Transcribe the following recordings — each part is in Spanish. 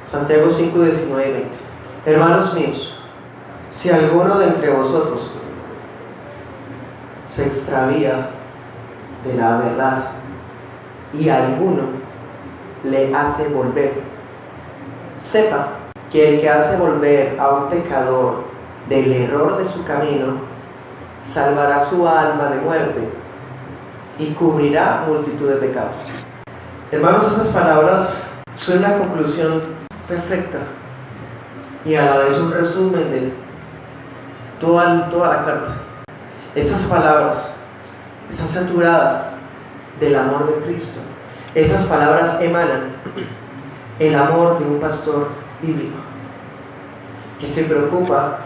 Santiago 5, 19 y 20. Hermanos míos, si alguno de entre vosotros se extravía de la verdad y alguno le hace volver, sepa que el que hace volver a un pecador del error de su camino salvará su alma de muerte y cubrirá multitud de pecados. Hermanos, estas palabras son una conclusión perfecta y a la vez un resumen de toda la carta. Estas palabras están saturadas del amor de Cristo. Esas palabras emanan el amor de un pastor bíblico que se preocupa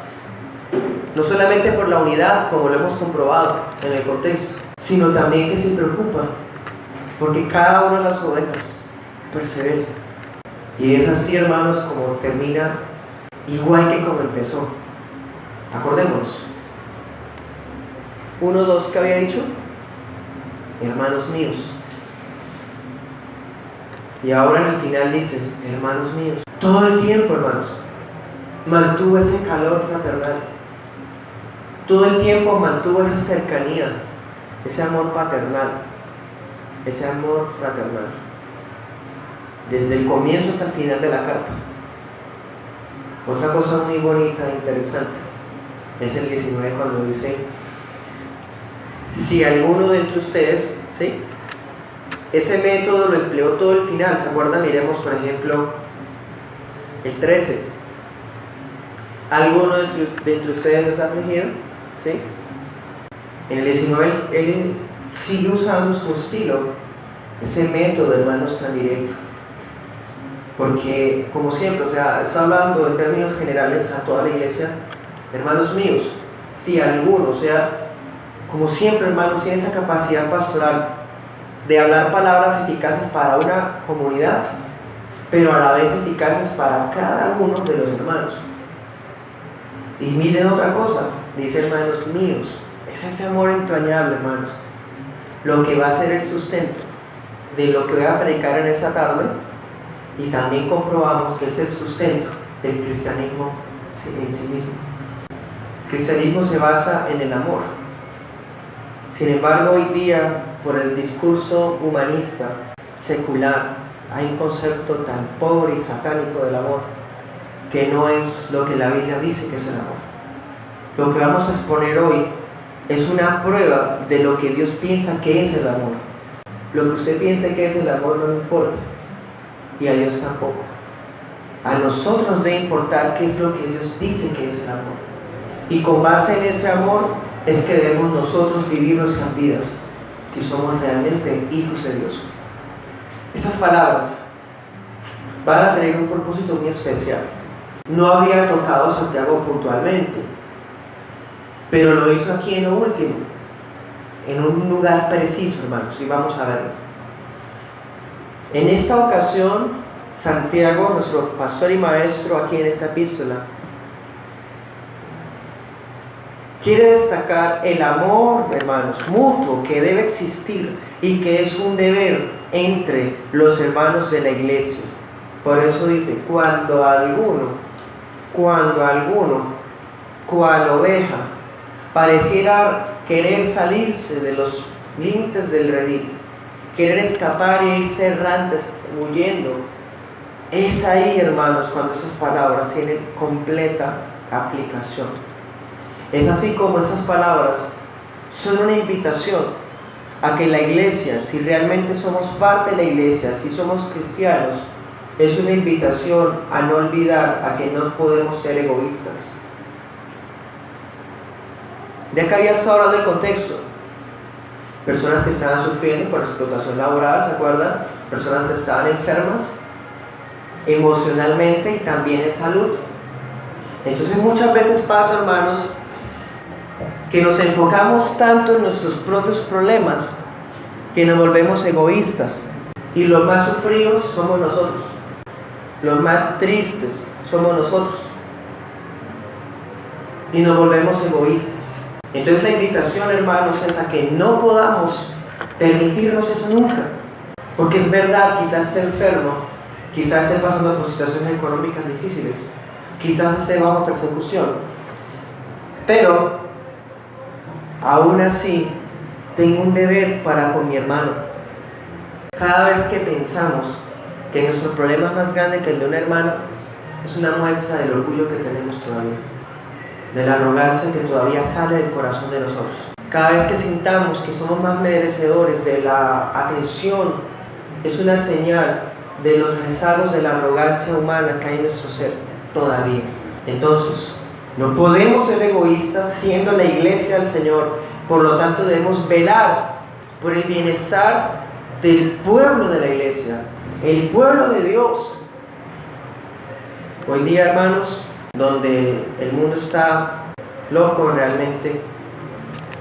no solamente por la unidad, como lo hemos comprobado en el contexto, sino también que se preocupa porque cada una de las ovejas persevere. Y es así, hermanos, como termina igual que como empezó. Acordémonos. 1, 2, ¿qué había dicho? Hermanos míos. Y ahora al final dice, hermanos míos. Todo el tiempo, hermanos, mantuvo ese calor fraternal. Todo el tiempo mantuvo esa cercanía, ese amor paternal, ese amor fraternal. Desde el comienzo hasta el final de la carta. Otra cosa muy bonita e interesante es el 19 cuando dice, si alguno de entre ustedes, ¿sí? Ese método lo empleó todo el final, ¿se acuerdan? Miremos por ejemplo el 13. ¿Alguno de entre ustedes es afligido? ¿Sí? En el 19 él sigue usando su estilo, ese método, hermanos, tan directo. Porque, como siempre, está hablando en términos generales a toda la iglesia, hermanos míos, si alguno, como siempre, hermanos, tiene esa capacidad pastoral de hablar palabras eficaces para una comunidad, pero a la vez eficaces para cada uno de los hermanos. Y miren otra cosa, dice hermanos míos, es ese amor entrañable, hermanos, lo que va a ser el sustento de lo que voy a predicar en esta tarde, y también comprobamos que es el sustento del cristianismo en sí mismo. El cristianismo se basa en el amor. Sin embargo, hoy día, por el discurso humanista, secular, hay un concepto tan pobre y satánico del amor, que no es lo que la Biblia dice que es el amor. Lo que vamos a exponer hoy es una prueba de lo que Dios piensa que es el amor. Lo que usted piense que es el amor no le importa, y a Dios tampoco. A nosotros debe importar qué es lo que Dios dice que es el amor. Y con base en ese amor es que debemos nosotros vivir nuestras vidas, si somos realmente hijos de Dios. Estas palabras van a tener un propósito muy especial. No había tocado Santiago puntualmente, pero lo hizo aquí en lo último, en un lugar preciso, hermanos, y vamos a verlo. En esta ocasión, Santiago, nuestro pastor y maestro aquí en esta epístola, quiere destacar el amor, hermanos, mutuo que debe existir y que es un deber entre los hermanos de la iglesia. Por eso dice, cuando alguno, cual oveja, pareciera querer salirse de los límites del redil, querer escapar e irse errantes, huyendo, es ahí, hermanos, cuando esas palabras tienen completa aplicación. Es así como esas palabras son una invitación a que la iglesia, si realmente somos parte de la iglesia, si somos cristianos, es una invitación a no olvidar a que no podemos ser egoístas. Ya que había estado hablando del contexto, personas que estaban sufriendo por explotación laboral, ¿se acuerdan? Personas que estaban enfermas emocionalmente y también en salud. Entonces muchas veces pasa, hermanos, que nos enfocamos tanto en nuestros propios problemas que nos volvemos egoístas, y los más sufridos somos nosotros, los más tristes somos nosotros, y nos volvemos egoístas. Entonces la invitación, hermanos, es a que no podamos permitirnos eso nunca, porque es verdad, quizás esté enfermo, quizás esté pasando por situaciones económicas difíciles, quizás esté bajo persecución, pero aún así tengo un deber para con mi hermano. Cada vez que pensamos que nuestro problema es más grande que el de un hermano, es una muestra del orgullo que tenemos todavía, de la arrogancia que todavía sale del corazón de nosotros. Cada vez que sintamos que somos más merecedores de la atención, es una señal de los rezagos de la arrogancia humana que hay en nuestro ser todavía. Entonces, no podemos ser egoístas siendo la iglesia del Señor. Por lo tanto, debemos velar por el bienestar del pueblo de la iglesia, el pueblo de Dios. Hoy día, hermanos, donde el mundo está loco realmente,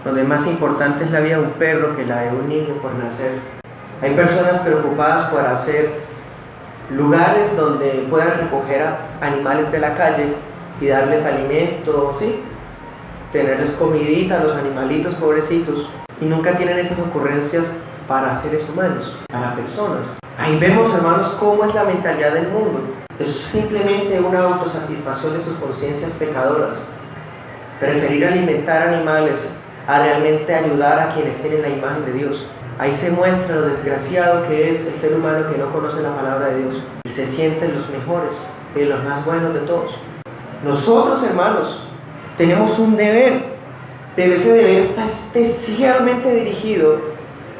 donde más importante es la vida de un perro que la de un niño por nacer. Hay personas preocupadas por hacer lugares donde puedan recoger a animales de la calle y darles alimento, ¿sí? Tenerles comidita a los animalitos pobrecitos, y nunca tienen esas ocurrencias para seres humanos, para personas. Ahí vemos, hermanos, cómo es la mentalidad del mundo. Es simplemente una autosatisfacción de sus conciencias pecadoras. Preferir alimentar animales a realmente ayudar a quienes tienen la imagen de Dios. Ahí se muestra lo desgraciado que es el ser humano que no conoce la palabra de Dios y se sienten los mejores y los más buenos de todos. Nosotros, hermanos, tenemos un deber, pero ese deber está especialmente dirigido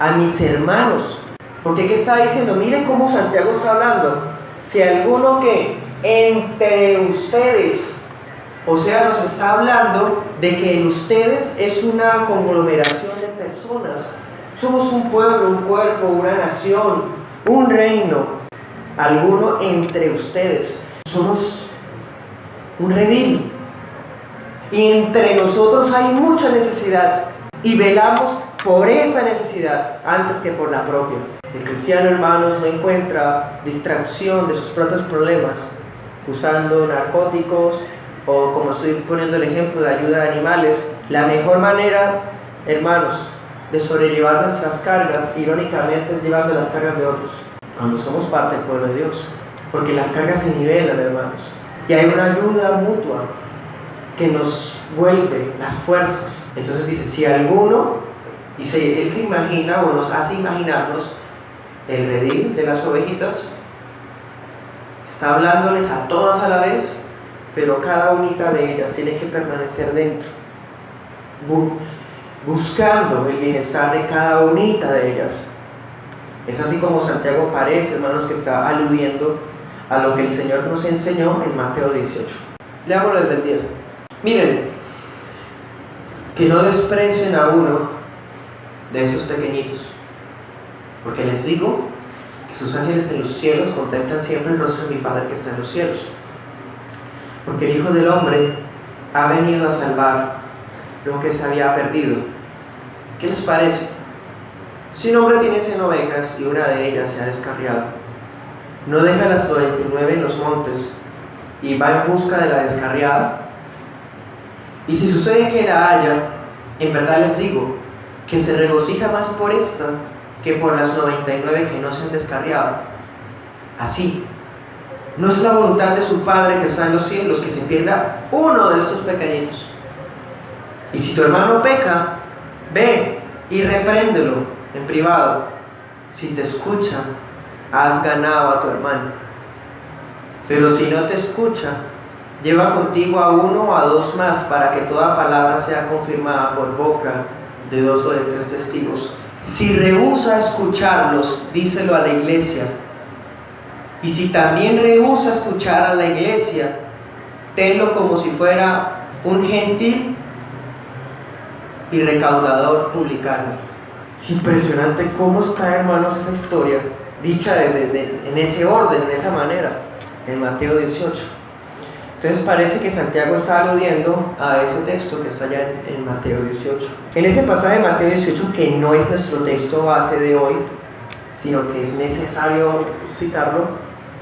a mis hermanos. Porque ¿qué está diciendo? Miren cómo Santiago está hablando. Si alguno que entre ustedes, o sea, nos está hablando de que en ustedes es una conglomeración de personas. Somos un pueblo, un cuerpo, una nación, un reino. Alguno entre ustedes. Somos un redil. Y entre nosotros hay mucha necesidad. Y velamos por esa necesidad antes que por la propia. El cristiano, hermanos, no encuentra distracción de sus propios problemas usando narcóticos o, como estoy poniendo el ejemplo, de ayuda de animales. La mejor manera, hermanos, de sobrellevar nuestras cargas, irónicamente, es llevando las cargas de otros, cuando somos parte del pueblo de Dios, porque las cargas se nivelan, hermanos, y hay una ayuda mutua que nos vuelve las fuerzas. Entonces dice, si alguno, dice, él se imagina o nos hace imaginarnos el redil de las ovejitas, está hablándoles a todas a la vez, pero cada unita de ellas tiene que permanecer dentro, buscando el bienestar de cada unita de ellas. Es así como Santiago parece, hermanos, que está aludiendo a lo que el Señor nos enseñó en Mateo 18. Leámoslo desde el 10. Miren, que no desprecien a uno de esos pequeñitos, porque les digo que sus ángeles en los cielos contemplan siempre el rostro de mi Padre que está en los cielos. Porque el Hijo del Hombre ha venido a salvar lo que se había perdido. ¿Qué les parece? Si un hombre tiene 100 ovejas y una de ellas se ha descarriado, ¿no deja las 99 en los montes y va en busca de la descarriada? Y si sucede que la haya, en verdad les digo que se regocija más por esta que por las 99 que no se han descarriado. Así, no es la voluntad de su Padre que está en los cielos que se pierda uno de estos pequeñitos. Y si tu hermano peca, ve y repréndelo en privado. Si te escucha, has ganado a tu hermano. Pero si no te escucha, lleva contigo a 1 o a 2 más, para que toda palabra sea confirmada por boca de 2 o de 3 testigos. Si rehúsa escucharlos, díselo a la iglesia. Y si también rehúsa escuchar a la iglesia, tenlo como si fuera un gentil y recaudador publicano. Es impresionante cómo está, hermanos, esa historia dicha en ese orden, en esa manera, en Mateo 18. Entonces parece que Santiago está aludiendo a ese texto que está allá en Mateo 18. En ese pasaje de Mateo 18, que no es nuestro texto base de hoy, sino que es necesario citarlo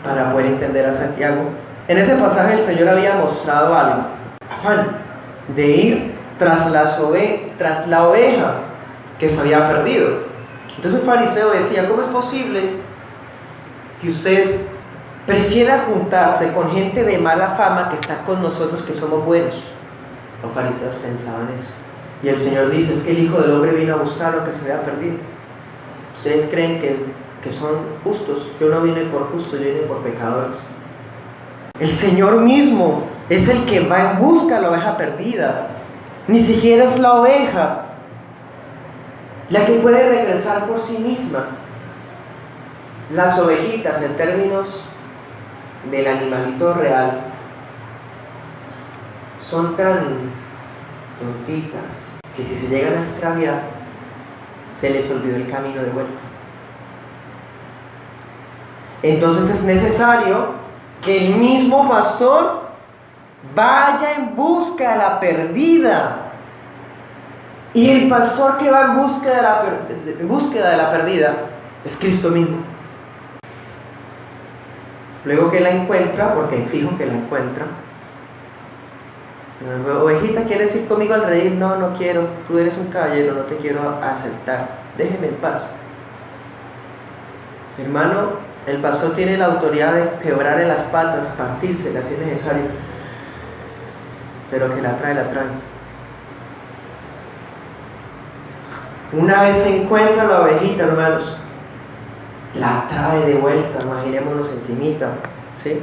para poder entender a Santiago. En ese pasaje el Señor había mostrado algo, afán de ir tras la oveja que se había perdido. Entonces el fariseo decía, ¿cómo es posible que usted prefiere juntarse con gente de mala fama que estar con nosotros que somos buenos. Los fariseos pensaban eso. Y el Señor dice, es que el Hijo del Hombre vino a buscar lo que se había perdido. Ustedes creen que son justos, que uno viene por justo, yo vine por pecadores. El Señor mismo es el que va en busca de la oveja perdida. Ni siquiera es la oveja la que puede regresar por sí misma. Las ovejitas, en términos del animalito real, son tan tontitas que si se llegan a extraviar, se les olvidó el camino de vuelta. Entonces es necesario que el mismo pastor vaya en busca de la perdida. Y el pastor que va en búsqueda de la perdida es Cristo mismo. Luego que la encuentra, porque fijo que la encuentra, ovejita, ¿quieres ir conmigo al redil? No, no quiero, tú eres un caballero, no te quiero aceptar, déjeme en paz. Hermano, el pastor tiene la autoridad de quebrarle las patas, partírselas si es necesario, pero que la trae, la trae. Una vez se encuentra la ovejita, hermanos, la trae de vuelta, imaginémonos encimita, ¿sí?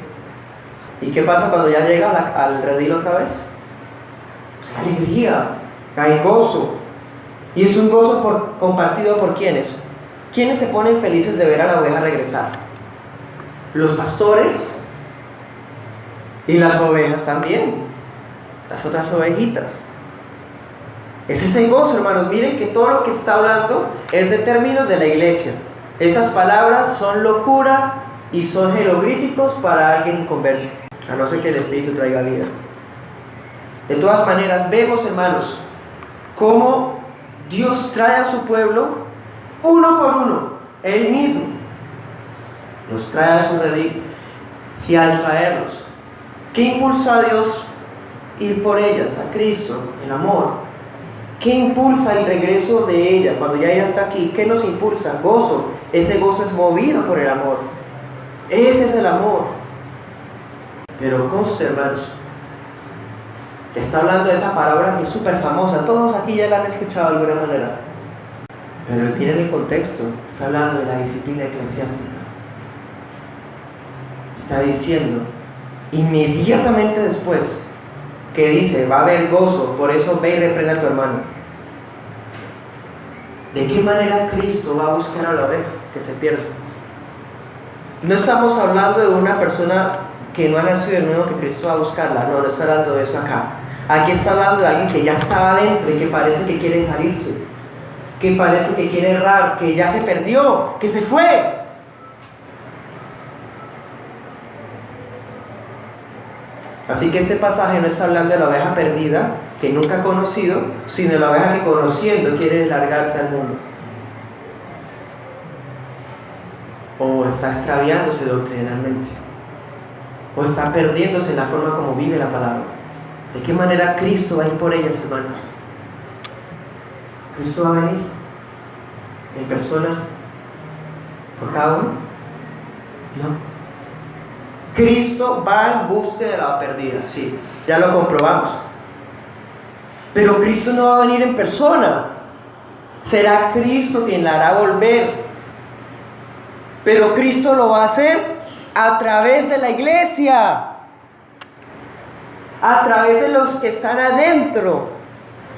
¿Y qué pasa cuando ya llega al redil otra vez? Hay alegría, hay gozo. Y es un gozo compartido por ¿quiénes? ¿Quiénes se ponen felices de ver a la oveja regresar? Los pastores y las ovejas también, las otras ovejitas. Es ese gozo, hermanos. Miren que todo lo que está hablando es de términos de la iglesia. Esas palabras son locura y son jeroglíficos para alguien inconverso, a no ser que el Espíritu traiga vida. De todas maneras, vemos, hermanos, cómo Dios trae a su pueblo uno por uno, Él mismo los trae a su redil. Y al traerlos, ¿qué impulsa a Dios ir por ellas? A Cristo, el amor. ¿Qué impulsa el regreso de ella cuando ya ella está aquí? ¿Qué nos impulsa? Gozo. Ese gozo es movido por el amor. Ese es el amor. Pero conste, hermanos, que está hablando de esa palabra que es súper famosa. Todos aquí ya la han escuchado de alguna manera. Pero miren el contexto. Está hablando de la disciplina eclesiástica. Está diciendo inmediatamente después que dice, va a haber gozo, por eso ve y reprende a tu hermano. ¿De qué manera Cristo va a buscar a la oveja que se pierde? No estamos hablando de una persona que no ha nacido de nuevo, que Cristo va a buscarla. No, no está hablando de eso acá. Aquí está hablando de alguien que ya estaba adentro y que parece que quiere salirse, que parece que quiere errar, que ya se perdió, que se fue. Así que este pasaje no está hablando de la oveja perdida, que nunca ha conocido, sino de la oveja que conociendo quiere largarse al mundo. O está extraviándose doctrinalmente, o está perdiéndose en la forma como vive la palabra. ¿De qué manera Cristo va a ir por ellas, hermanos? ¿Cristo va a venir en persona por cada uno? No. Cristo va en búsqueda de la perdida, sí, ya lo comprobamos. Pero Cristo no va a venir en persona. Será Cristo quien la hará volver. Pero Cristo lo va a hacer a través de la iglesia, a través de los que están adentro.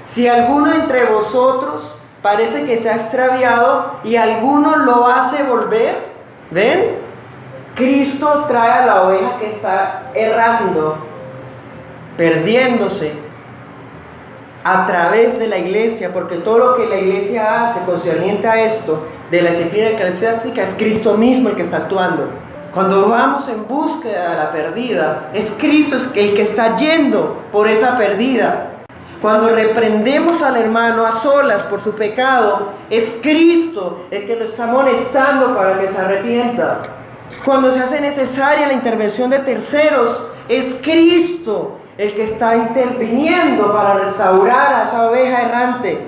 Si alguno entre vosotros parece que se ha extraviado y alguno lo hace volver, ¿ven? Cristo trae a la oveja que está errando, perdiéndose, a través de la iglesia, porque todo lo que la iglesia hace concerniente a esto, de la disciplina eclesiástica, es Cristo mismo el que está actuando. Cuando vamos en búsqueda de la perdida, es Cristo el que está yendo por esa perdida. Cuando reprendemos al hermano a solas por su pecado, es Cristo el que lo está amonestando para que se arrepienta. Cuando se hace necesaria la intervención de terceros, es Cristo el que está interviniendo para restaurar a esa oveja errante.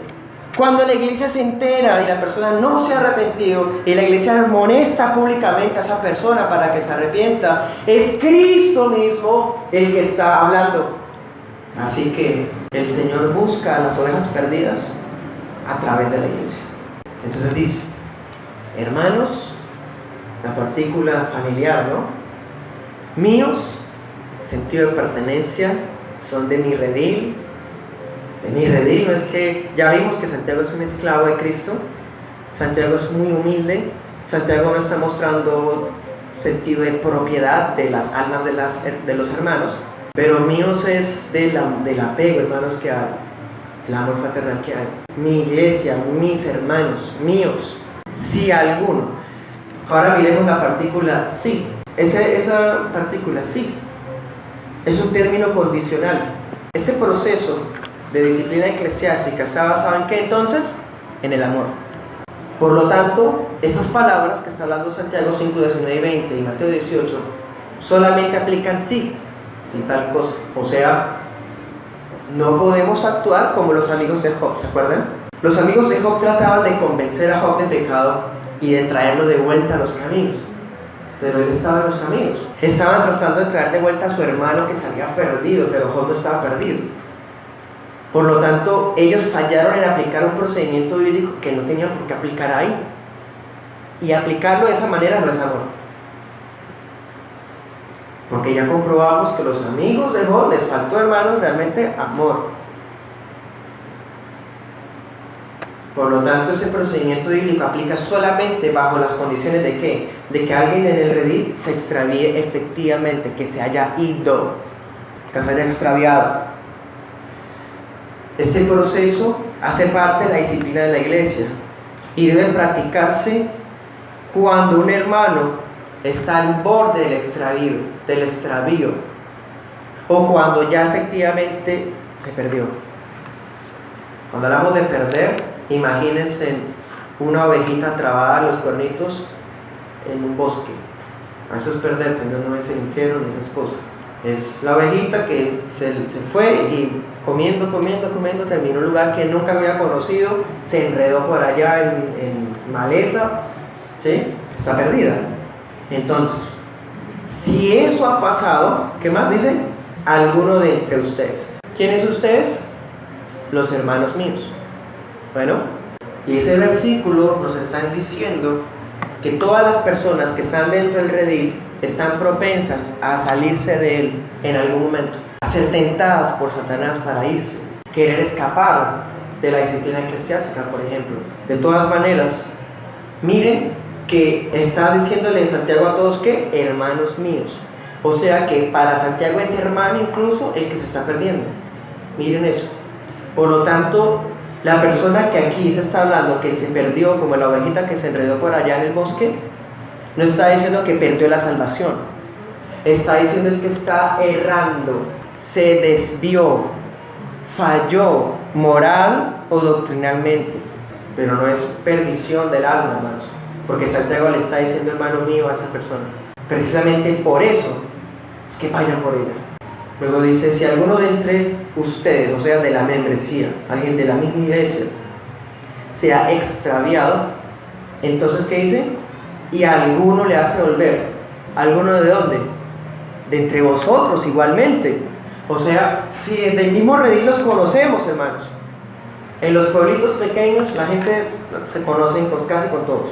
Cuando la iglesia se entera y la persona no se ha arrepentido y la iglesia amonesta públicamente a esa persona para que se arrepienta, es Cristo mismo el que está hablando. Así que el Señor busca a las ovejas perdidas a través de la iglesia. Entonces dice, hermanos, la partícula familiar, ¿no? Míos, sentido de pertenencia, son de mi redil. De mi redil, no es que ya vimos que Santiago es un esclavo de Cristo. Santiago es muy humilde. Santiago no está mostrando sentido de propiedad de las almas de los hermanos. Pero míos es del apego, hermanos, que hay. El amor fraternal que hay. Mi iglesia, mis hermanos, míos. Si alguno. Ahora miremos la partícula sí. Esa partícula sí es un término condicional. Este proceso de disciplina eclesiástica está basado en ¿qué entonces? En el amor. Por lo tanto, estas palabras que está hablando Santiago 5, 19 y 20 y Mateo 18 solamente aplican sí tal cosa. O sea, no podemos actuar como los amigos de Job, ¿se acuerdan? Los amigos de Job trataban de convencer a Job de pecado y de traerlo de vuelta a los caminos. Pero él estaba en los caminos. Estaban tratando de traer de vuelta a su hermano que se había perdido, pero Job no estaba perdido. Por lo tanto, ellos fallaron en aplicar un procedimiento bíblico que no tenían por qué aplicar ahí. Y aplicarlo de esa manera no es amor. Porque ya comprobamos que los amigos de Job les faltó, hermanos, realmente amor. Por lo tanto, ese procedimiento bíblico aplica solamente bajo las condiciones de ¿qué? De que alguien en el redil se extravíe efectivamente, que se haya ido, que se haya extraviado. Este proceso hace parte de la disciplina de la iglesia y debe practicarse cuando un hermano está al borde del extravío o cuando ya efectivamente se perdió. Cuando hablamos de perder, imagínense una ovejita trabada a los cuernitos en un bosque. Eso es perderse, no es el infierno ni esas cosas. Es la ovejita que se fue y comiendo, terminó en un lugar que nunca había conocido, se enredó por allá en maleza, ¿sí? Está perdida. Entonces, si eso ha pasado, ¿qué más dice? Alguno de entre ustedes. ¿Quiénes ustedes? Los hermanos míos. Bueno, y ese versículo nos está diciendo que todas las personas que están dentro del redil están propensas a salirse de él en algún momento, a ser tentadas por Satanás para irse, querer escapar de la disciplina eclesiástica, por ejemplo. De todas maneras, miren que está diciéndole Santiago a todos que hermanos míos. O sea que para Santiago es hermano incluso el que se está perdiendo. Miren eso. Por lo tanto, la persona que aquí se está hablando que se perdió, como la ovejita que se enredó por allá en el bosque, no está diciendo que perdió la salvación. Está diciendo es que está errando, se desvió, falló moral o doctrinalmente. Pero no es perdición del alma, hermanos. Porque Santiago le está diciendo hermano mío a esa persona. Precisamente por eso es que vayan por ella. Luego dice, si alguno de entre ustedes, o sea, de la membresía, alguien de la misma iglesia, se ha extraviado, entonces, ¿qué dice? Y a alguno le hace volver. ¿Alguno de dónde? De entre vosotros igualmente. O sea, si del mismo redil los conocemos, hermanos. En los pueblitos pequeños la gente se conoce casi con todos.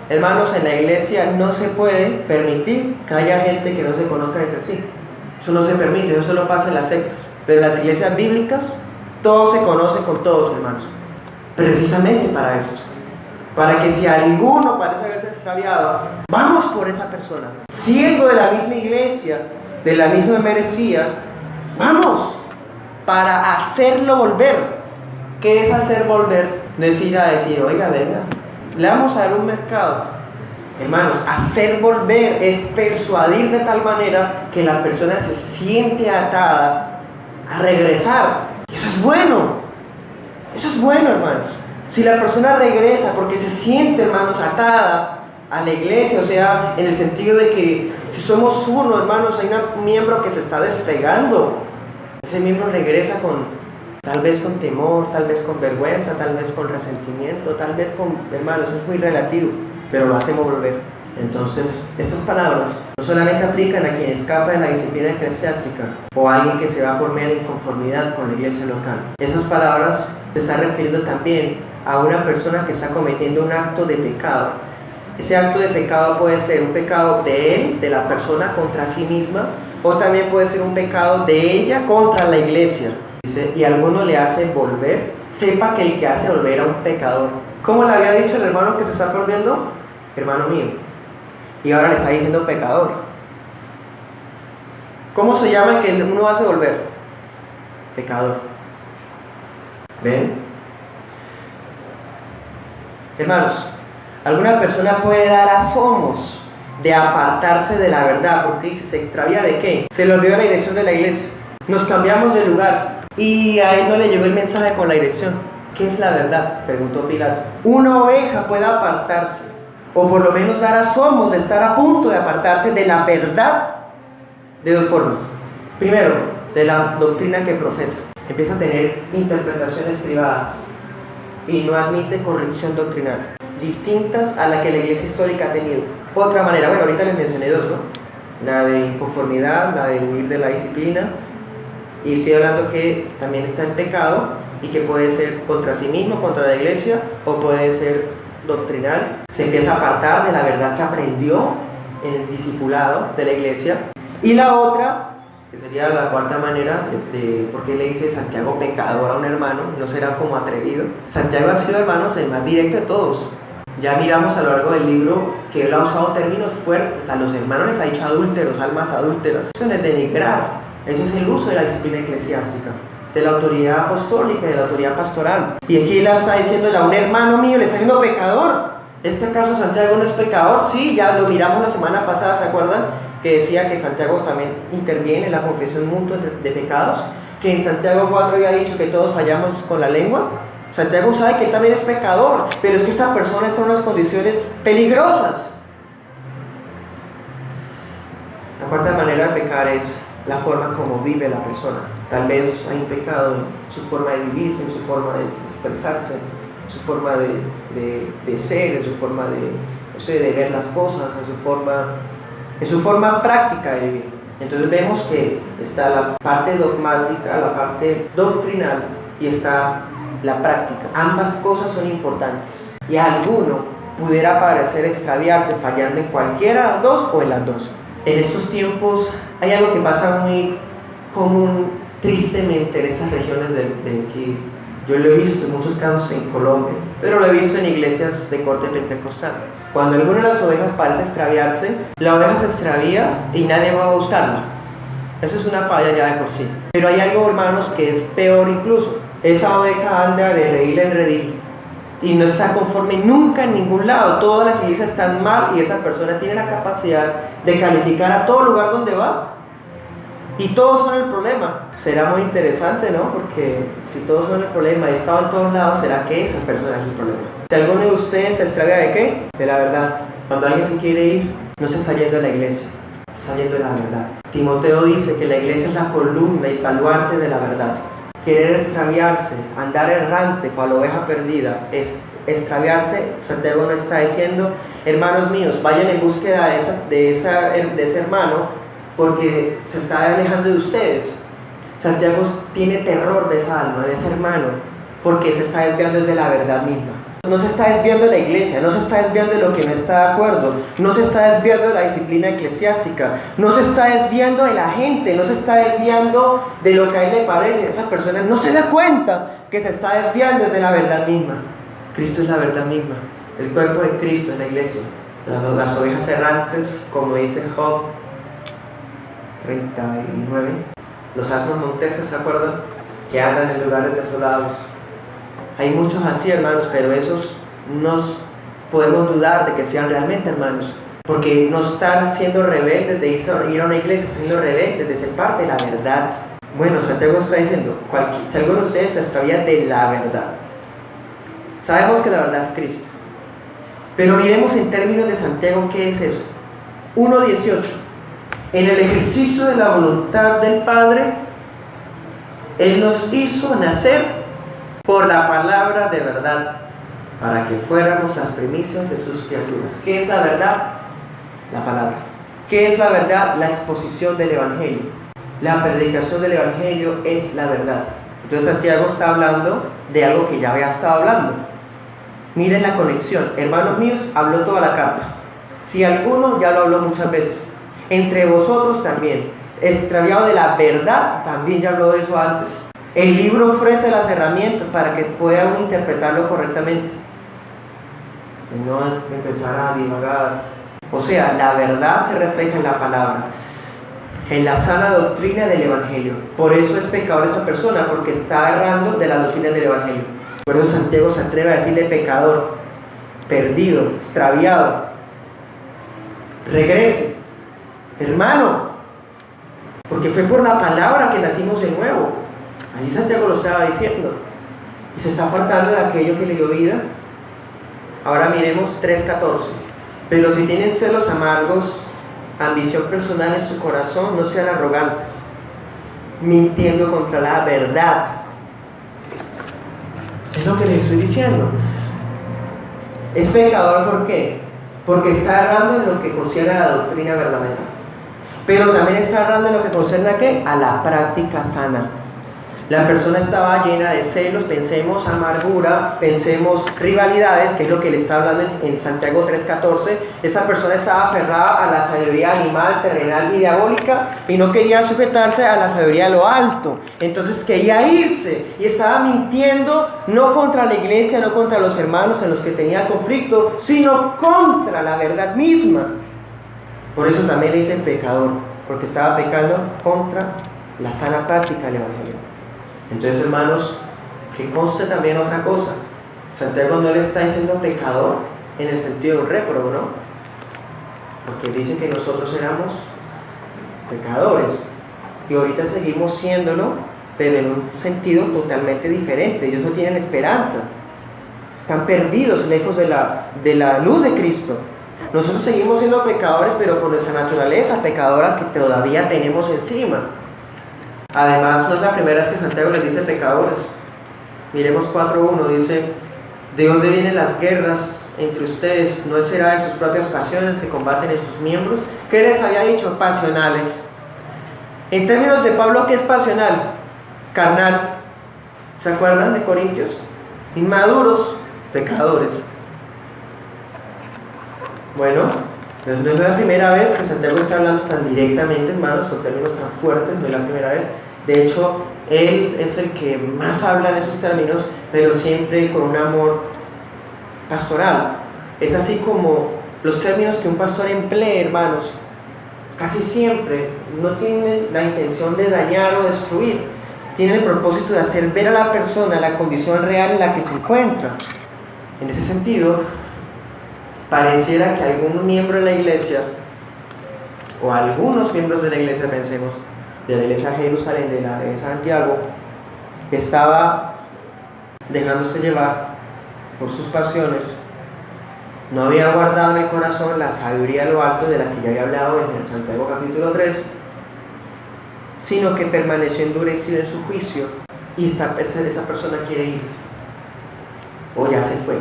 Hermanos, en la iglesia no se puede permitir que haya gente que no se conozca entre sí. Eso no se permite, eso solo pasa en las sectas. Pero en las iglesias bíblicas, todos se conocen con todos, hermanos. Precisamente para esto. Para que si alguno parece haberse extraviado, vamos por esa persona. Siendo de la misma iglesia, de la misma membresía, vamos para hacerlo volver. ¿Qué es hacer volver? No es ir a decir, oiga, venga, le vamos a dar un mercado. Hermanos, hacer volver es persuadir de tal manera que la persona se siente atada a regresar. Eso es bueno. Eso es bueno, hermanos. Si la persona regresa porque se siente, hermanos, atada a la iglesia, o sea, en el sentido de que si somos uno, hermanos, hay un miembro que se está despegando. Ese miembro regresa con Tal vez con temor, tal vez con vergüenza, tal vez con resentimiento, tal vez con, hermanos, es muy relativo, pero lo hacemos volver. Entonces, estas palabras no solamente aplican a quien escapa de la disciplina eclesiástica o a alguien que se va por mera inconformidad con la iglesia local. Esas palabras se están refiriendo también a una persona que está cometiendo un acto de pecado. Ese acto de pecado puede ser un pecado de él, de la persona contra sí misma, o también puede ser un pecado de ella contra la iglesia. Dice, y alguno le hace volver, sepa que el que hace volver a un pecador. ¿Cómo le había dicho el hermano que se está perdiendo? Hermano mío. Y ahora le está diciendo pecador. ¿Cómo se llama el que uno hace volver? Pecador. ¿Ven? Hermanos, alguna persona puede dar asomos de apartarse de la verdad, porque dice, ¿se extravía de qué? Se le olvidó la dirección de la iglesia. Nos cambiamos de lugar y a él no le llegó el mensaje con la dirección. ¿Qué es la verdad?, preguntó Pilato. Una oveja puede apartarse, o por lo menos dar asomos de estar a punto de apartarse de la verdad de dos formas. Primero, de la doctrina que profesa. Empieza a tener interpretaciones privadas y no admite corrección doctrinal, distintas a la que la iglesia histórica ha tenido. Otra manera, bueno, ahorita les mencioné dos, ¿no? La de inconformidad, la de huir de la disciplina, y estoy hablando que también está el pecado y que puede ser contra sí mismo, contra la iglesia, o puede ser doctrinal. Se empieza a apartar de la verdad que aprendió en el discipulado de la iglesia. Y la otra, que sería la cuarta manera, de por qué le dice Santiago pecador a un hermano, no será como atrevido. Santiago ha sido, hermanos, el más directo de todos. Ya miramos a lo largo del libro que él ha usado términos fuertes. A los hermanos les ha dicho adúlteros, almas adúlteras. Eso no es denigrar, eso es el uso de la disciplina eclesiástica, de la autoridad apostólica y de la autoridad pastoral. Y aquí él está diciéndole a un hermano mío, le está diciendo pecador. ¿Es que acaso Santiago no es pecador? Sí, ya lo miramos la semana pasada, ¿se acuerdan? Que decía que Santiago también interviene en la confesión mutua de pecados, que en Santiago 4 había dicho que todos fallamos con la lengua. Santiago sabe que él también es pecador, pero es que esta persona está en unas condiciones peligrosas. La cuarta manera de pecar es la forma como vive la persona. Tal vez hay un pecado en su forma de vivir, en su forma de expresarse, en su forma de ser, en su forma de ver las cosas, en su forma práctica de vivir. Entonces vemos que está la parte dogmática, la parte doctrinal, y está la práctica. Ambas cosas son importantes, y a alguno pudiera parecer extraviarse fallando en cualquiera de las dos o en las dos. En estos tiempos hay algo que pasa muy común, tristemente, en esas regiones de aquí. Yo lo he visto en muchos casos en Colombia, pero lo he visto en iglesias de corte pentecostal. Cuando alguna de las ovejas parece extraviarse, la oveja se extravía y nadie va a buscarla. Eso es una falla ya de por sí. Pero hay algo, hermanos, que es peor incluso. Esa oveja anda de redil en redil y no está conforme nunca en ningún lado. Todas las iglesias están mal y esa persona tiene la capacidad de calificar a todo lugar donde va. Y todos son el problema. Será muy interesante, ¿no? Porque si todos son el problema y están en todos lados, ¿será que esa persona es el problema? Si alguno de ustedes se extravía ¿de qué? De la verdad. Cuando alguien se quiere ir, no se está yendo a la iglesia, se está yendo de la verdad. Timoteo dice que la iglesia es la columna y baluarte de la verdad. Querer extraviarse, andar errante cual oveja perdida, es extraviarse. Santiago no está diciendo, hermanos míos, vayan en búsqueda de ese hermano, porque se está alejando de ustedes. Santiago tiene terror de esa alma, de ese hermano, porque se está desviando desde la verdad misma. No se está desviando de la iglesia, no se está desviando de lo que no está de acuerdo, no se está desviando de la disciplina eclesiástica, no se está desviando de la gente, no se está desviando de lo que a él le parece. Esa persona no se da cuenta que se está desviando desde la verdad misma. Cristo es la verdad misma, el cuerpo de Cristo es la iglesia. Las ovejas errantes, como dice Job 39, los asnos monteses, ¿se acuerdan? Que andan en lugares desolados. Hay muchos así, hermanos, pero esos no podemos dudar de que sean realmente hermanos, porque no están siendo rebeldes de ir a una iglesia, están siendo rebeldes de ser parte de la verdad. Bueno, Santiago está diciendo, si alguno de ustedes se extravía de la verdad. Sabemos que la verdad es Cristo, pero miremos en términos de Santiago, ¿qué es eso? 1:18. En el ejercicio de la voluntad del Padre, Él nos hizo nacer por la palabra de verdad, para que fuéramos las primicias de sus criaturas. ¿Qué es la verdad? La palabra. ¿Qué es la verdad? La exposición del Evangelio. La predicación del Evangelio es la verdad. Entonces Santiago está hablando de algo que ya había estado hablando. Miren la conexión. Hermanos míos, habló toda la carta. Si alguno, ya lo habló muchas veces. Entre vosotros también. Extraviado de la verdad, también ya habló de eso antes. El libro ofrece las herramientas para que pueda uno interpretarlo correctamente. Y no empezar a divagar. O sea, la verdad se refleja en la palabra, en la sana doctrina del Evangelio. Por eso es pecador esa persona, porque está errando de la doctrina del Evangelio. Por eso Santiago se atreve a decirle pecador, perdido, extraviado. Regrese, hermano, porque fue por la palabra que nacimos de nuevo. Ahí Santiago lo estaba diciendo. Y se está apartando de aquello que le dio vida. Ahora miremos 3:14. Pero si tienen celos amargos, ambición personal en su corazón, no sean arrogantes, mintiendo contra la verdad. Es lo que les estoy diciendo. Es pecador, ¿por qué? Porque está errando en lo que concierne a la doctrina verdadera. Pero también está errando en lo que concierne a ¿qué? A la práctica sana. La persona estaba llena de celos, pensemos amargura, pensemos rivalidades, que es lo que le está hablando en Santiago 3:14. Esa persona estaba aferrada a la sabiduría animal, terrenal y diabólica y no quería sujetarse a la sabiduría de lo alto. Entonces quería irse y estaba mintiendo no contra la iglesia, no contra los hermanos en los que tenía conflicto, sino contra la verdad misma. Por eso también le dicen pecador, porque estaba pecando contra la sana práctica del Evangelio. Entonces, hermanos, que conste también otra cosa. Santiago no le está diciendo pecador en el sentido de un réprobo, ¿no? Porque dice que nosotros éramos pecadores y ahorita seguimos siéndolo, pero en un sentido totalmente diferente. Ellos no tienen esperanza, están perdidos lejos de la luz de Cristo. Nosotros seguimos siendo pecadores, pero por nuestra naturaleza pecadora que todavía tenemos encima. Además, no es la primera vez que Santiago les dice pecadores. Miremos 4:1, dice: ¿de dónde vienen las guerras entre ustedes? ¿No será de sus propias pasiones que combaten en sus miembros? ¿Qué les había dicho? Pasionales. En términos de Pablo, ¿qué es pasional? Carnal. ¿Se acuerdan de Corintios? Inmaduros, pecadores. Bueno, no es la primera vez que Santiago está hablando tan directamente, hermanos, con términos tan fuertes, no es la primera vez. De hecho, él es el que más habla en esos términos, pero siempre con un amor pastoral. Es así como los términos que un pastor emplea, hermanos, casi siempre no tienen la intención de dañar o destruir, tienen el propósito de hacer ver a la persona la condición real en la que se encuentra. En ese sentido, pareciera que algún miembro de la iglesia, o algunos miembros de la iglesia, pensemos, de la iglesia de Jerusalén, de la de Santiago, estaba dejándose llevar por sus pasiones, no había guardado en el corazón la sabiduría de lo alto de la que ya había hablado en el Santiago capítulo 3, sino que permaneció endurecido en su juicio y esa persona quiere irse, o ya se fue.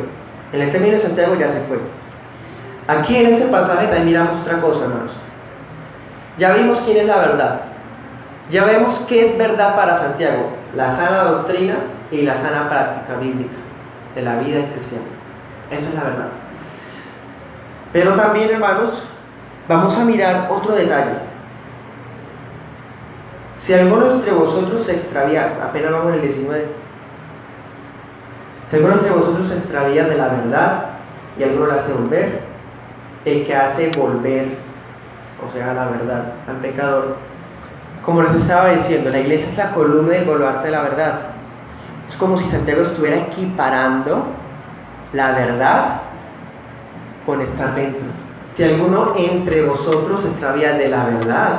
En el término de Santiago ya se fue. Aquí en este pasaje también miramos otra cosa, hermanos. Ya vimos quién es la verdad. Ya vemos qué es verdad para Santiago: la sana doctrina y la sana práctica bíblica de la vida cristiana. Eso es la verdad. Pero también, hermanos, vamos a mirar otro detalle. Si alguno entre vosotros se extravía, apenas vamos en el 19. Si alguno entre vosotros se extravía de la verdad y alguno la hace volver, el que hace volver, o sea, la verdad, al pecador, como les estaba diciendo, la iglesia es la columna del baluarte de la verdad. Es como si Santiago estuviera equiparando la verdad con estar dentro. Si alguno entre vosotros se extravía de la verdad,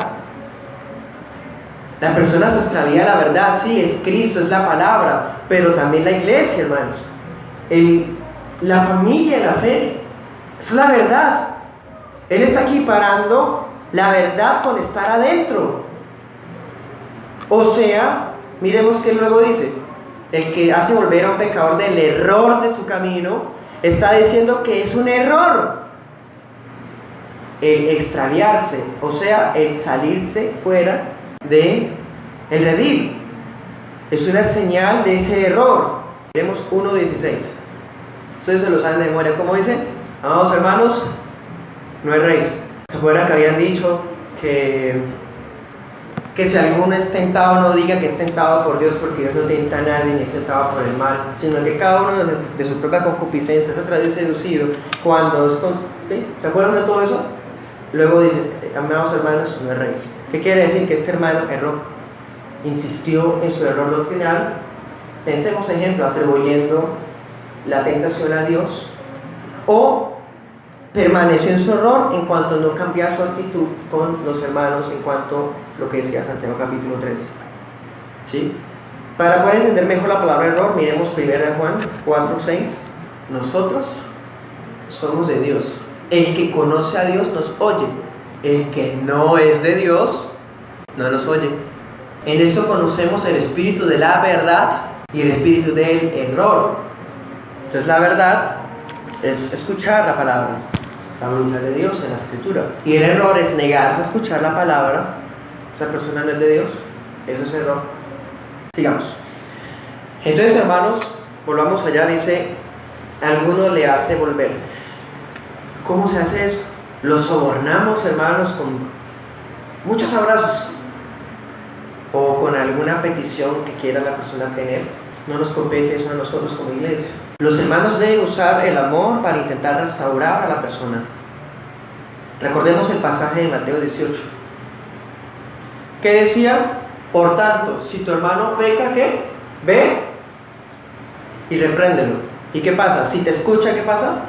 la persona se extravía de la verdad, sí, es Cristo, es la palabra, pero también la iglesia, hermanos. La familia, la fe, es la verdad. Él está equiparando la verdad con estar adentro. O sea, miremos que luego dice, el que hace volver a un pecador del error de su camino, está diciendo que es un error el extraviarse, o sea, el salirse fuera de el redil. Es una señal de ese error. Vemos 1:16. Ustedes se lo saben de memoria. ¿Cómo dice? Amados hermanos, no erréis. ¿Se acuerdan que habían dicho que si alguno es tentado, no diga que es tentado por Dios, porque Dios no tienta a nadie ni es tentado por el mal, sino que cada uno de su propia concupiscencia es atraído y seducido cuando es ¿sí? ¿Se acuerdan de todo eso? Luego dice, amados hermanos, no erréis. ¿Qué quiere decir? Que este hermano erró, insistió en su error doctrinal. Pensemos, ejemplo, atribuyendo la tentación a Dios, o permaneció en su error en cuanto no cambiar su actitud con los hermanos en cuanto a lo que decía Santiago capítulo 3. ¿Sí? Para poder entender mejor la palabra error, miremos 1 Juan 4:6. Nosotros somos de Dios. El que conoce a Dios nos oye. El que no es de Dios no nos oye. En esto conocemos el espíritu de la verdad y el espíritu del error. Entonces la verdad es escuchar la palabra, la voluntad de Dios en la escritura. Y el error es negarse a escuchar la palabra. Esa persona no es de Dios. Eso es error. Sigamos. Entonces, hermanos, volvamos allá. Dice, alguno le hace volver. ¿Cómo se hace eso? Los sobornamos, hermanos, con muchos abrazos o con alguna petición que quiera la persona tener. No nos compete eso a nosotros como iglesia. Los hermanos deben usar el amor para intentar restaurar a la persona. Recordemos el pasaje de Mateo 18. ¿Qué decía? Por tanto, si tu hermano peca, ¿qué? Ve y repréndelo. ¿Y qué pasa? Si te escucha, ¿qué pasa?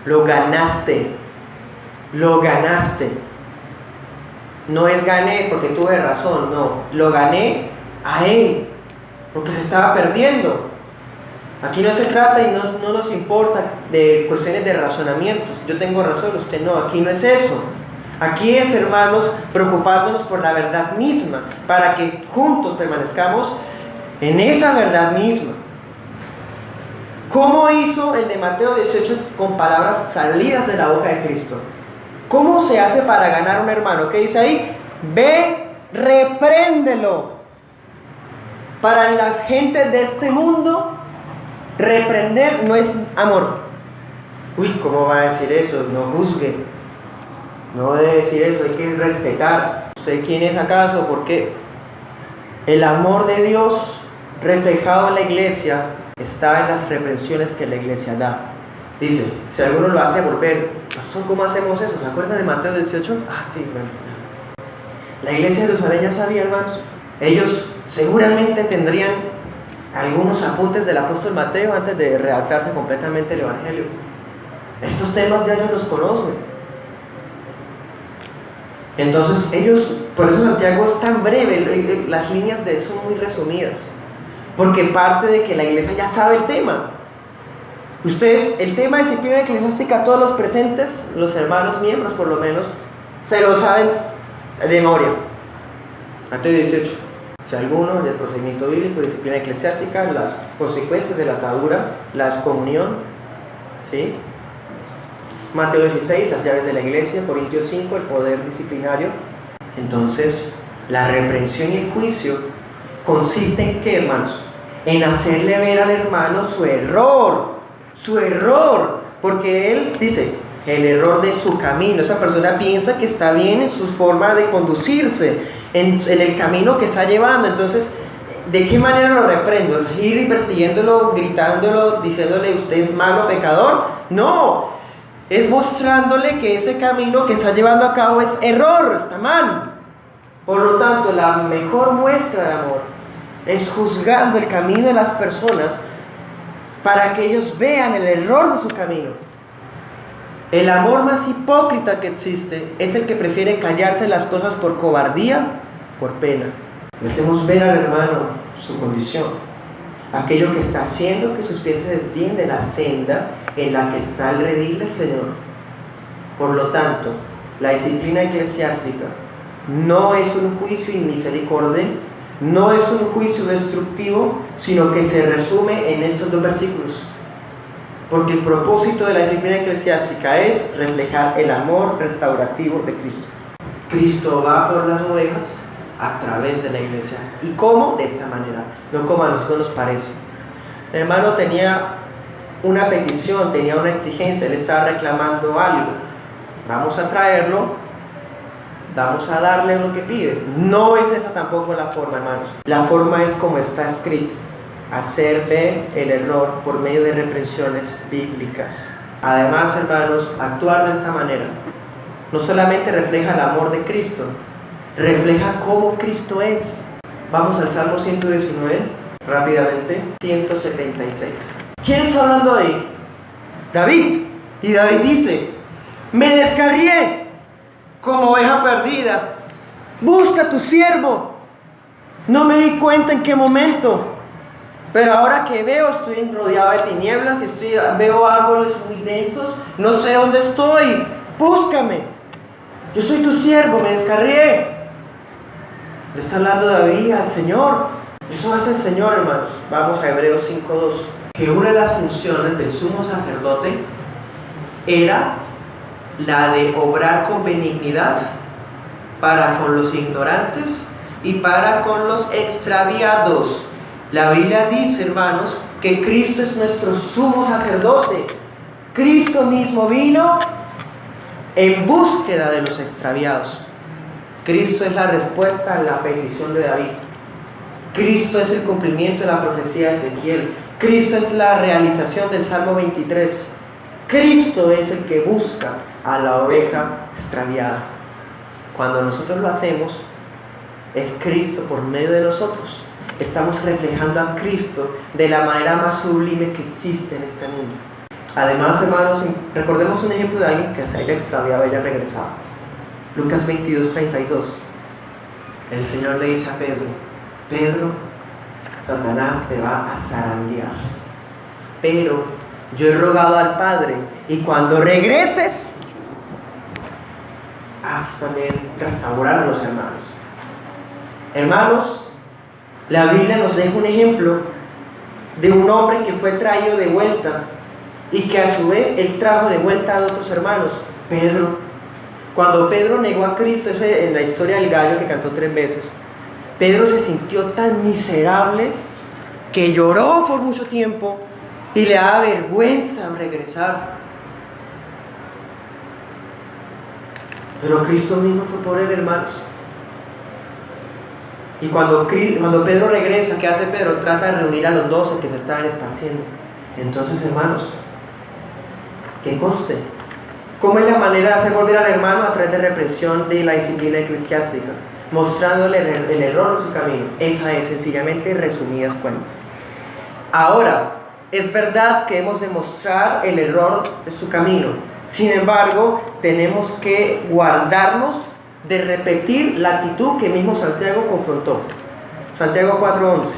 Lo ganaste. Lo ganaste. No es gané porque tuve razón, no. Lo gané a él porque se estaba perdiendo. Aquí no se trata y no nos importa de cuestiones de razonamientos. Yo tengo razón, usted no. Aquí no es eso. Aquí es, hermanos, preocupándonos por la verdad misma, para que juntos permanezcamos en esa verdad misma. ¿Cómo hizo el de Mateo 18 con palabras salidas de la boca de Cristo? ¿Cómo se hace para ganar a un hermano? ¿Qué dice ahí? Ve, repréndelo. Para las gentes de este mundo, reprender no es amor. Uy, ¿cómo va a decir eso? No juzgue. No debe decir eso, hay que respetar. ¿Usted quién es acaso? Porque el amor de Dios reflejado en la iglesia está en las reprensiones que la iglesia da. Dice, si alguno lo hace volver, pastor, ¿cómo hacemos eso? ¿Se acuerdan de Mateo 18? Ah, sí, bueno. La iglesia de Jerusalén ya sabía, hermanos. Ellos seguramente tendrían algunos apuntes del apóstol Mateo antes de redactarse completamente el evangelio. Estos temas ya ellos los conocen. Entonces ellos, por eso Santiago es tan breve, las líneas de él son muy resumidas, porque parte de que la iglesia ya sabe el tema. Ustedes, el tema de disciplina eclesiástica, todos los presentes, los hermanos miembros por lo menos, se lo saben de memoria. Mateo 18. Si alguno, del procedimiento bíblico, disciplina eclesiástica, las consecuencias de la atadura, la excomunión, ¿sí? Mateo 16, las llaves de la iglesia. Corintios 5, el poder disciplinario. Entonces, la reprensión y el juicio consiste en ¿qué, hermanos? En hacerle ver al hermano su error, porque él dice, el error de su camino. Esa persona piensa que está bien en su forma de conducirse, en el camino que está llevando. Entonces, ¿de qué manera lo reprendo? ¿Ir y persiguiéndolo, gritándolo, diciéndole usted es malo, pecador? No, es mostrándole que ese camino que está llevando a cabo es error, está mal. Por lo tanto, la mejor muestra de amor es juzgando el camino de las personas para que ellos vean el error de su camino. El amor más hipócrita que existe es el que prefiere callarse las cosas por cobardía, por pena. Le hacemos ver al hermano su condición, aquello que está haciendo que sus pies se desvíen de la senda en la que está el redil del Señor. Por lo tanto, la disciplina eclesiástica no es un juicio y misericordia, no es un juicio destructivo, sino que se resume en estos 2 versículos. Porque el propósito de la disciplina eclesiástica es reflejar el amor restaurativo de Cristo. Cristo va por las ovejas a través de la iglesia. ¿Y cómo? De esta manera, no como a nosotros nos parece. El hermano tenía una petición, tenía una exigencia, él estaba reclamando algo. Vamos a traerlo, vamos a darle lo que pide. No es esa tampoco la forma, hermanos. La forma es como está escrito: hacer ver el error por medio de reprensiones bíblicas. Además, hermanos, actuar de esta manera no solamente refleja el amor de Cristo, refleja cómo Cristo es. Vamos al Salmo 119, rápidamente, 176. ¿Quién está hablando ahí? David. Y David dice: me descarrié como oveja perdida, busca a tu siervo. No me di cuenta en qué momento, pero ahora que veo, estoy rodeado de tinieblas, veo árboles muy densos, no sé dónde estoy, búscame. Yo soy tu siervo, me descarrié. Le está hablando David al Señor. Eso hace el Señor, hermanos. Vamos a Hebreos 5:2. Que una de las funciones del sumo sacerdote era la de obrar con benignidad para con los ignorantes y para con los extraviados. La Biblia dice, hermanos, que Cristo es nuestro sumo sacerdote. Cristo mismo vino en búsqueda de los extraviados. Cristo es la respuesta a la petición de David. Cristo es el cumplimiento de la profecía de Ezequiel. Cristo es la realización del Salmo 23. Cristo es el que busca a la oveja extraviada. Cuando nosotros lo hacemos, es Cristo por medio de nosotros. Estamos reflejando a Cristo de la manera más sublime que existe en este mundo. Además, hermanos, recordemos un ejemplo de alguien que se haya extraviado y haya regresado. Lucas 22:32. El Señor le dice a Pedro: Pedro, Satanás te va a zarandear, pero yo he rogado al Padre, y cuando regreses, haz también restaurar a los hermanos. Hermanos, la Biblia nos deja un ejemplo de un hombre que fue traído de vuelta y que a su vez él trajo de vuelta a otros hermanos. Pedro. Cuando Pedro negó a Cristo, en la historia del gallo que cantó 3 veces, Pedro se sintió tan miserable que lloró por mucho tiempo y le daba vergüenza regresar. Pero Cristo mismo fue por él, hermanos. Y cuando Pedro regresa, ¿qué hace Pedro? Trata de reunir a los 12 que se estaban esparciendo. Entonces, hermanos, que conste, ¿cómo es la manera de hacer volver al hermano? A través de represión de la disciplina eclesiástica, mostrándole el error de su camino. Esa es sencillamente resumidas cuentas. Ahora, es verdad que hemos de mostrar el error de su camino. Sin embargo, tenemos que guardarnos de repetir la actitud que mismo Santiago confrontó. Santiago 4:11.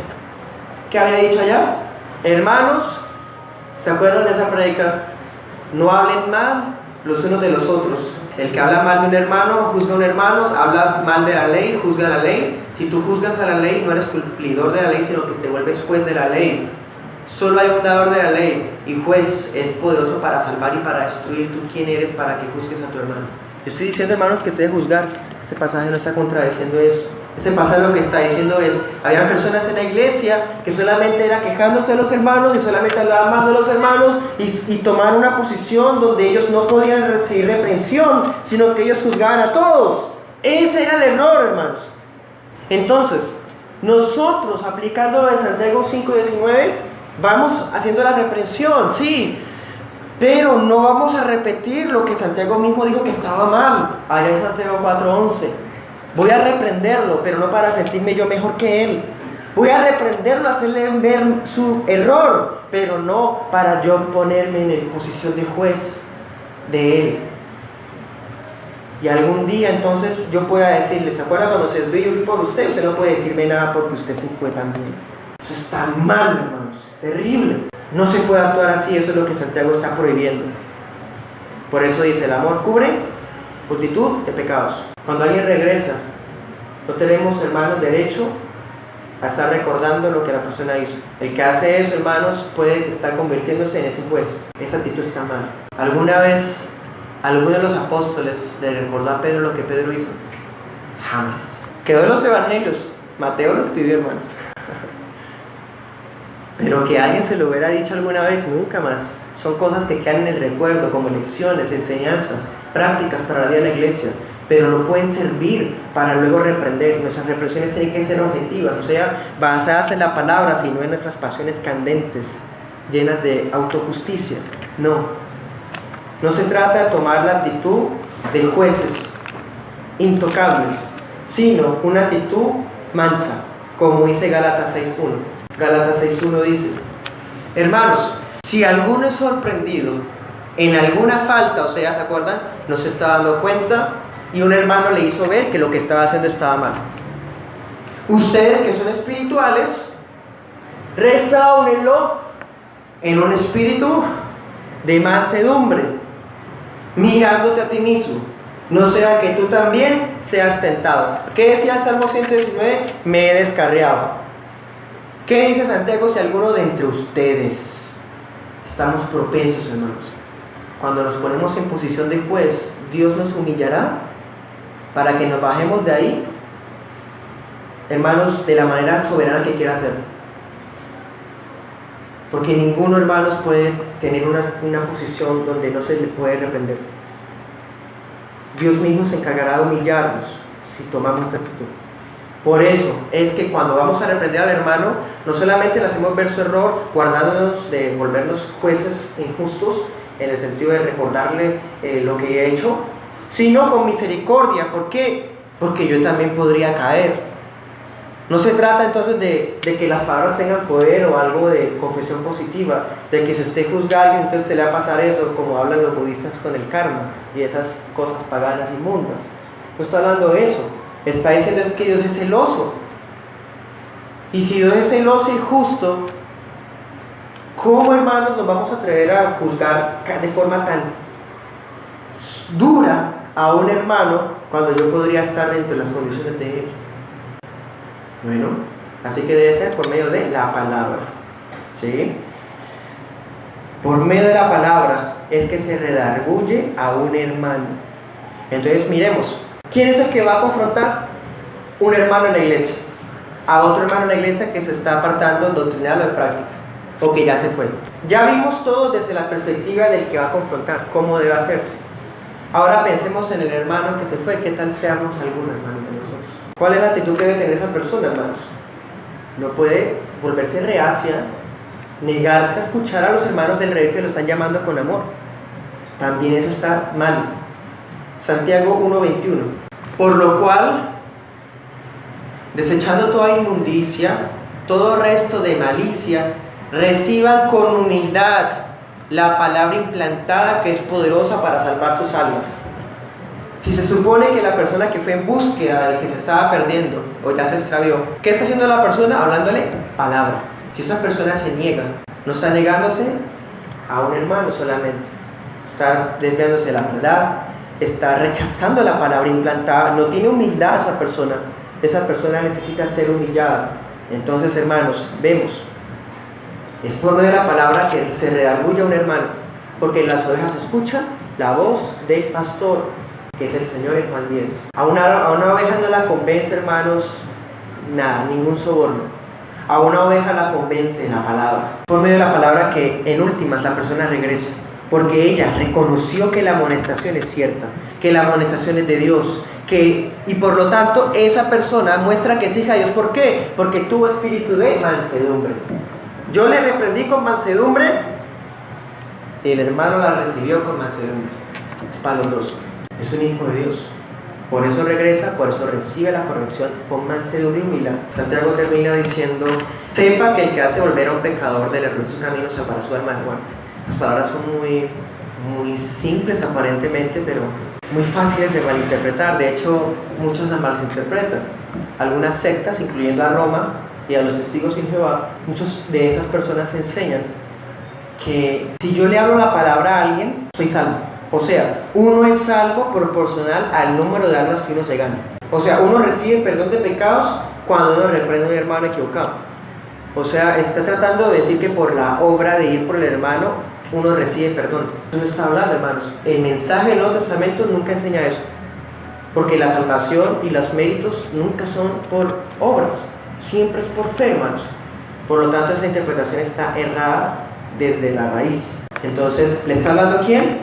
¿Qué había dicho allá? Hermanos, ¿se acuerdan de esa predica? No hablen mal los unos de los otros. El que habla mal de un hermano, juzga a un hermano, habla mal de la ley, juzga la ley. Si tú juzgas a la ley, no eres cumplidor de la ley, sino que te vuelves juez de la ley. Solo hay un dador de la ley, y juez es poderoso para salvar y para destruir. ¿Tú quién eres para que juzgues a tu hermano? Yo estoy diciendo, hermanos, que se debe juzgar. Ese pasaje no está contradiciendo eso. Ese pasaje lo que está diciendo es: había personas en la iglesia que solamente era quejándose de los hermanos y solamente hablaban mal de los hermanos y tomaron una posición donde ellos no podían recibir reprensión, sino que ellos juzgaban a todos. Ese era el error, hermanos. Entonces, nosotros, aplicando lo de Santiago 5:19, vamos haciendo la reprensión, sí, pero no vamos a repetir lo que Santiago mismo dijo que estaba mal, allá en Santiago 4:11. Voy a reprenderlo, pero no para sentirme yo mejor que él. Voy a reprenderlo, hacerle ver su error, pero no para yo ponerme en la posición de juez de él. Y algún día entonces yo pueda decirle: ¿se acuerda cuando yo fui por usted? Usted no puede decirme nada porque usted se fue también. Eso está mal, hermanos, terrible. No se puede actuar así, eso es lo que Santiago está prohibiendo. Por eso dice: el amor cubre multitud de pecados. Cuando alguien regresa, no tenemos, hermanos, derecho a estar recordando lo que la persona hizo. El que hace eso, hermanos, puede estar convirtiéndose en ese juez. Esa actitud está mal. ¿Alguna vez alguno de los apóstoles le recordó a Pedro lo que Pedro hizo? Jamás. Quedó en los evangelios. Mateo lo escribió, hermanos. Pero que alguien se lo hubiera dicho alguna vez, nunca más. Son cosas que quedan en el recuerdo, como lecciones, enseñanzas, prácticas para la vida de la iglesia, pero no pueden servir para luego reprender. Nuestras reprensiones tienen que ser objetivas, o sea, basadas en la palabra, sino en nuestras pasiones candentes, llenas de autojusticia. No se trata de tomar la actitud de jueces intocables, sino una actitud mansa, como dice Gálatas 6.1. Gálatas 6.1 dice: hermanos, si alguno es sorprendido en alguna falta, o sea, ¿se acuerdan? No se está dando cuenta y un hermano le hizo ver que lo que estaba haciendo estaba mal. Ustedes que son espirituales, resáunenlo en un espíritu de mansedumbre, mirándote a ti mismo, no sea que tú también seas tentado. ¿Qué decía el Salmo 119? Me he descarriado. ¿Qué dice Santiago? Si alguno de entre ustedes, estamos propensos, hermanos, cuando nos ponemos en posición de juez, Dios nos humillará para que nos bajemos de ahí, hermanos, de la manera soberana que quiera hacer. Porque ninguno, hermanos, puede tener una posición donde no se le puede reprender. Dios mismo se encargará de humillarnos si tomamos esta actitud. Por eso es que cuando vamos a reprender al hermano, no solamente le hacemos ver su error, guardándonos de volvernos jueces injustos, en el sentido de recordarle lo que he hecho, sino con misericordia. ¿Por qué? Porque yo también podría caer. No se trata entonces de que las palabras tengan poder o algo de confesión positiva, de que si usted juzga a alguien, entonces te le va a pasar eso, como hablan los budistas con el karma y esas cosas paganas inmundas. No está hablando de eso. Está diciendo es que Dios es celoso. Y si Dios es celoso y justo, ¿cómo, hermanos, nos vamos a atrever a juzgar de forma tan dura a un hermano cuando yo podría estar dentro de las condiciones de él? Bueno, así que debe ser por medio de la palabra, ¿sí? Por medio de la palabra es que se redarguye a un hermano. Entonces miremos, ¿quién es el que va a confrontar? Un hermano en la iglesia, a otro hermano en la iglesia que se está apartando doctrinal o de práctica, o que ya se fue. Ya vimos todo desde la perspectiva del que va a confrontar, cómo debe hacerse. Ahora pensemos en el hermano que se fue. ¿Qué tal seamos algún hermano de nosotros? ¿Cuál es la actitud que debe tener esa persona, hermanos? No puede volverse reacia, negarse a escuchar a los hermanos del rey que lo están llamando con amor. También eso está mal. Santiago 1:21. Por lo cual, desechando toda inmundicia, todo resto de malicia, reciban con humildad la palabra implantada que es poderosa para salvar sus almas. Si se supone que la persona que fue en búsqueda del que se estaba perdiendo o ya se extravió, ¿qué está haciendo la persona? Hablándole palabra. Si esa persona se niega, no está negándose a un hermano solamente, está desviándose de la verdad, está rechazando la palabra implantada, no tiene humildad esa persona necesita ser humillada. Entonces, hermanos, vemos, es por medio de la palabra que se redarguye a un hermano, porque las ovejas escuchan la voz del pastor, que es el Señor en Juan 10. A una oveja no la convence, hermanos, nada, ningún soborno. A una oveja la convence la palabra. Por medio de la palabra que en últimas la persona regresa, porque ella reconoció que la amonestación es cierta, que la amonestación es de Dios, y por lo tanto esa persona muestra que es hija de Dios. ¿Por qué? Porque tuvo espíritu de mansedumbre. Yo le reprendí con mansedumbre y el hermano la recibió con mansedumbre. Es para los dos. Es un hijo de Dios. Por eso regresa, por eso recibe la corrección con mansedumbre y humildad. Santiago termina diciendo: sepa que el que hace volver a un pecador del error de su camino se para su alma de muerte. Las palabras son muy simples aparentemente, pero muy fáciles de malinterpretar. De hecho, muchos las malinterpretan. Algunas sectas, incluyendo a Roma y a los testigos de Jehová, muchos de esas personas enseñan que si yo le hablo la palabra a alguien, soy salvo. O sea, uno es salvo proporcional al número de almas que uno se gana. O sea, uno recibe perdón de pecados cuando uno reprende a un hermano equivocado. O sea, está tratando de decir que por la obra de ir por el hermano, uno recibe perdón. Eso no está hablando, hermanos. El mensaje del Nuevo Testamento nunca enseña eso. Porque la salvación y los méritos nunca son por obras. Siempre es por fe, hermanos. Por lo tanto, esa interpretación está errada desde la raíz. Entonces, ¿le está hablando a quién?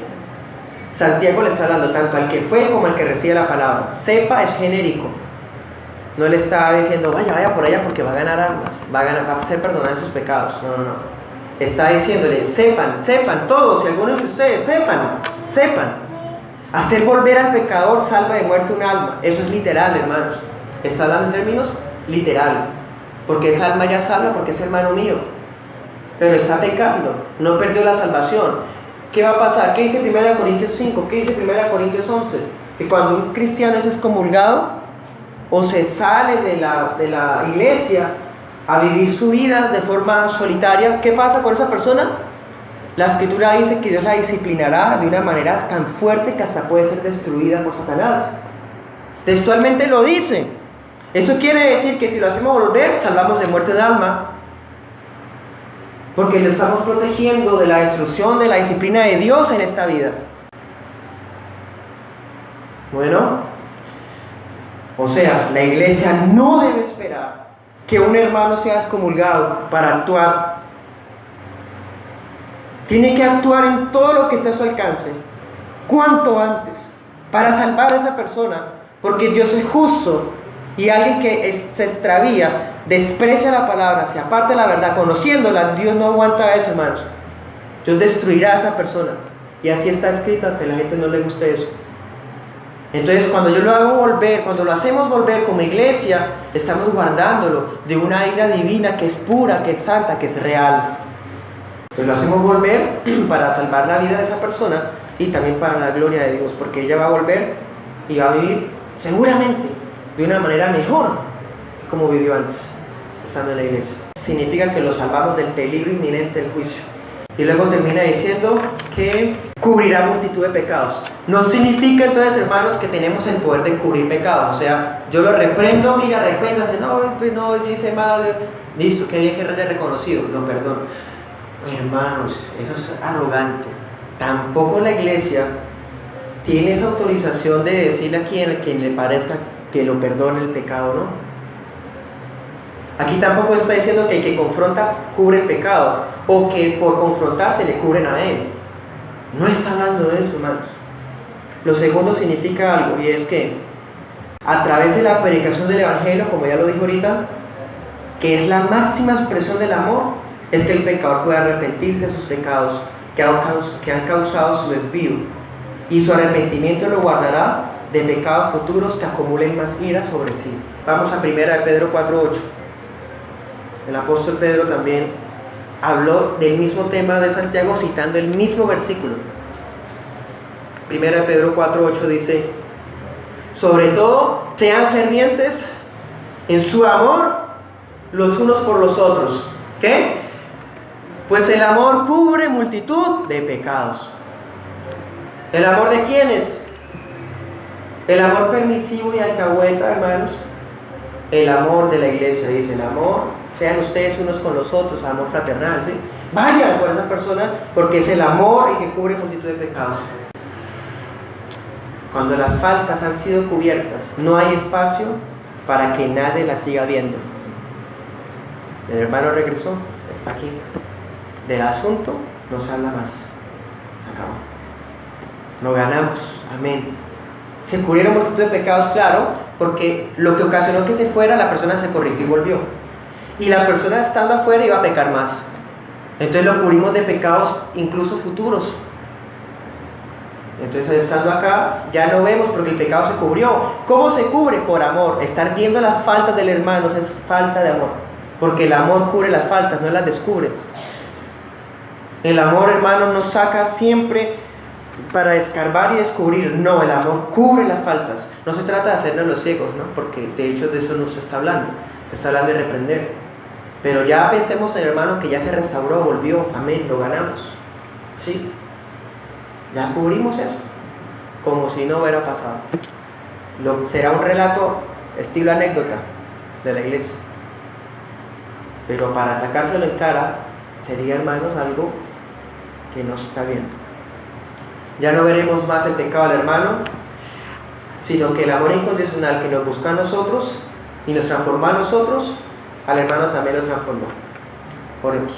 Santiago le está hablando tanto al que fue como al que recibe la palabra. Sepa es genérico. No le está diciendo, vaya por allá porque va a ganar almas, va a ser perdonado sus pecados. No. Está diciéndole, sepan todos y algunos de ustedes, sepan. Hacer volver al pecador salva de muerte un alma. Eso es literal, hermanos. Está hablando en términos literales. Porque esa alma ya salva porque es hermano mío. Pero está pecando, no perdió la salvación. ¿Qué va a pasar? ¿Qué dice 1 Corintios 5? ¿Qué dice 1 Corintios 11? Que cuando un cristiano es excomulgado o se sale de la iglesia a vivir su vida de forma solitaria, ¿qué pasa con esa persona? La Escritura dice que Dios la disciplinará de una manera tan fuerte que hasta puede ser destruida por Satanás. Textualmente lo dice. Eso quiere decir que si lo hacemos volver, salvamos de muerte de alma, porque le estamos protegiendo de la destrucción de la disciplina de Dios en esta vida. Bueno, o sea, la iglesia no debe esperar que un hermano sea excomulgado para actuar. Tiene que actuar en todo lo que esté a su alcance, cuanto antes, para salvar a esa persona, porque Dios es justo. Y alguien que se extravía, desprecia la palabra, se aparta de la verdad, conociéndola, Dios no aguanta eso, hermanos. Dios destruirá a esa persona. Y así está escrito, aunque a la gente no le guste eso. Entonces, cuando yo lo hago volver, cuando lo hacemos volver como iglesia, estamos guardándolo de una ira divina que es pura, que es santa, que es real. Entonces lo hacemos volver para salvar la vida de esa persona y también para la gloria de Dios, porque ella va a volver y va a vivir seguramente de una manera mejor que como vivió antes, estando en la iglesia. Significa que lo salvamos del peligro inminente del juicio. Y luego termina diciendo que cubrirá multitud de pecados. No significa entonces, hermanos, que tenemos el poder de cubrir pecados. O sea, yo lo reprendo, mira, arrepiéntase, no, yo hice mal, listo, que bien que haya reconocido, lo perdono. Hermanos, eso es arrogante. Tampoco la iglesia tiene esa autorización de decirle a quien le parezca que lo perdone el pecado, ¿no? Aquí tampoco está diciendo que el que confronta cubre el pecado, o que por confrontarse le cubren a él. No está hablando de eso, hermanos. Lo segundo significa algo, y es que a través de la predicación del Evangelio, como ya lo dijo ahorita, que es la máxima expresión del amor, es que el pecador puede arrepentirse de sus pecados que han causado su desvío, y su arrepentimiento lo guardará de pecados futuros que acumulen más ira sobre sí. Vamos a 1 Pedro 4:8. El apóstol Pedro también habló del mismo tema de Santiago citando el mismo versículo. 1 Pedro 4:8 dice: sobre todo, sean fervientes en su amor los unos por los otros. ¿Qué? Pues el amor cubre multitud de pecados. ¿El amor de quiénes? El amor permisivo y alcahueta, hermanos. El amor de la iglesia, dice, el amor, sean ustedes unos con los otros, amor fraternal, ¿sí? Vayan por esa persona, porque es el amor el que cubre multitud de pecados. Cuando las faltas han sido cubiertas, no hay espacio para que nadie las siga viendo. El hermano regresó, está aquí. Del asunto no se habla más. Se acabó. No ganamos. Amén. Se cubrieron multitud de pecados, claro, porque lo que ocasionó que se fuera, la persona se corrigió y volvió. Y la persona estando afuera iba a pecar más. Entonces lo cubrimos de pecados incluso futuros. Entonces estando acá ya no vemos porque el pecado se cubrió. ¿Cómo se cubre? Por amor. Estar viendo las faltas del hermano es falta de amor, porque el amor cubre las faltas, no las descubre. El amor, hermano, nos saca siempre para escarbar y descubrir. No, el amor cubre las faltas. No se trata de hacernos los ciegos, ¿no? Porque de hecho de eso no se está hablando. Se está hablando de reprender. Pero ya pensemos en el hermano que ya se restauró, volvió. Amén, lo ganamos. ¿Sí? Ya cubrimos eso. Como si no hubiera pasado. Será un relato estilo anécdota. de la iglesia. Pero para sacárselo en cara sería, hermanos, algo que no está bien. Ya no veremos más el pecado del hermano, sino que el amor incondicional que nos busca a nosotros y nos transforma a nosotros, al hermano también lo transformó. Oremos.